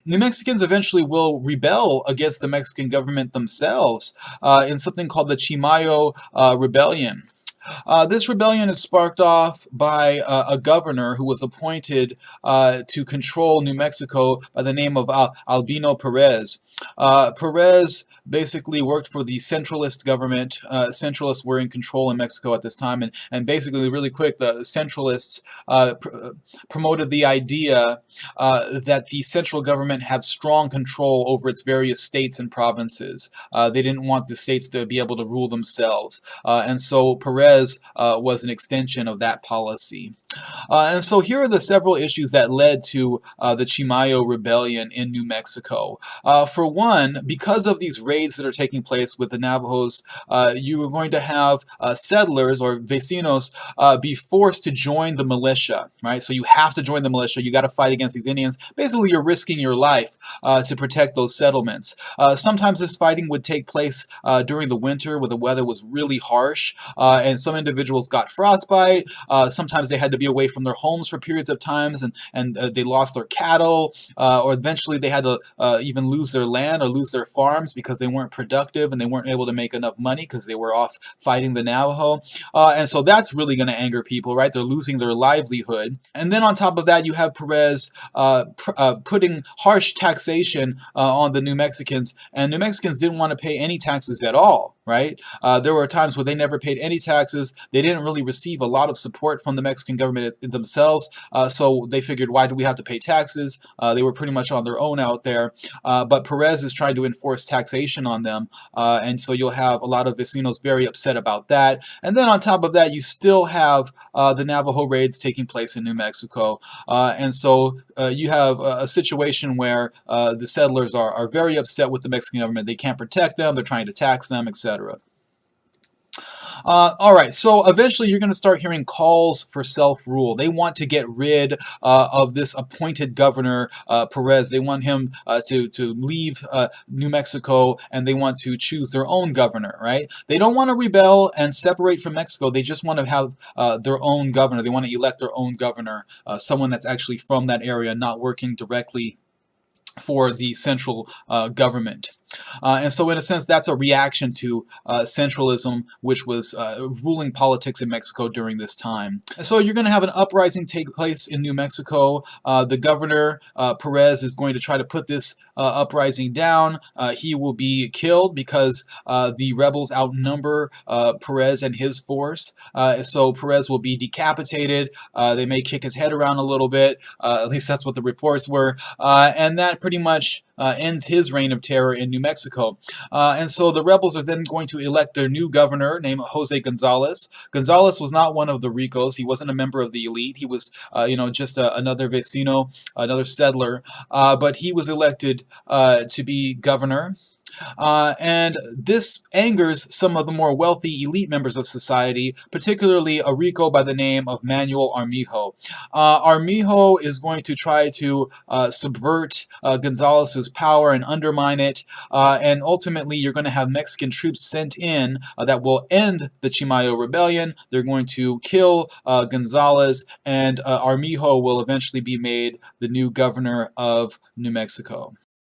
New Mexicans eventually will rebel against the Mexican government themselves in something called the Chimayo Rebellion. This rebellion is sparked off by a governor who was appointed to control New Mexico by the name of Albino Perez. Perez basically worked for the centralist government. Centralists were in control in Mexico at this time, and basically, really quick, the centralists promoted the idea that the central government had strong control over its various states and provinces. They didn't want the states to be able to rule themselves, and so Perez was an extension of that policy. And so here are the several issues that led to the Chimayo Rebellion in New Mexico. For one, because of these raids that are taking place with the Navajos, you are going to have settlers or vecinos be forced to join the militia, right? So you have to join the militia. You got to fight against these Indians. Basically, you're risking your life to protect those settlements. Sometimes this fighting would take place during the winter where the weather was really harsh, and some individuals got frostbite. Sometimes they had to be away from their homes for periods of times, and they lost their cattle, or eventually they had to even lose their land or lose their farms because they weren't productive and they weren't able to make enough money because they were off fighting the Navajo. And so that's really going to anger people, right? They're losing their livelihood. And then on top of that, you have Perez putting harsh taxation on the New Mexicans, and New Mexicans didn't want to pay any taxes at all, right? There were times where they never paid any taxes. They didn't really receive a lot of support from the Mexican government themselves, so they figured, why do we have to pay taxes? They were pretty much on their own out there, but Perez is trying to enforce taxation on them, and so you'll have a lot of vecinos very upset about that. And then on top of that, you still have the Navajo raids taking place in New Mexico, and so you have a situation where the settlers are very upset with the Mexican government. They can't protect them, they're trying to tax them, etc. Alright, so eventually you're going to start hearing calls for self-rule. They want to get rid of this appointed governor, Perez. They want him to leave New Mexico, and they want to choose their own governor, right? They don't want to rebel and separate from Mexico. They just want to have their own governor. They want to elect their own governor, someone that's actually from that area, not working directly for the central government. And so in a sense, that's a reaction to centralism, which was ruling politics in Mexico during this time. And so you're going to have an uprising take place in New Mexico. The governor, Perez, is going to try to put this uprising down. He will be killed because the rebels outnumber Perez and his force. So Perez will be decapitated. They may kick his head around a little bit. At least that's what the reports were. And that pretty much ends his reign of terror in New Mexico. And so the rebels are then going to elect their new governor named Jose Gonzalez. Gonzalez was not one of the ricos. He wasn't a member of the elite. He was, just another vecino, another settler. But he was elected to be governor. And this angers some of the more wealthy elite members of society, particularly a Rico by the name of Manuel Armijo. Armijo is going to try to subvert Gonzalez's power and undermine it, and ultimately you're going to have Mexican troops sent in that will end the Chimayo Rebellion. They're going to kill Gonzalez, and Armijo will eventually be made the new governor of New Mexico.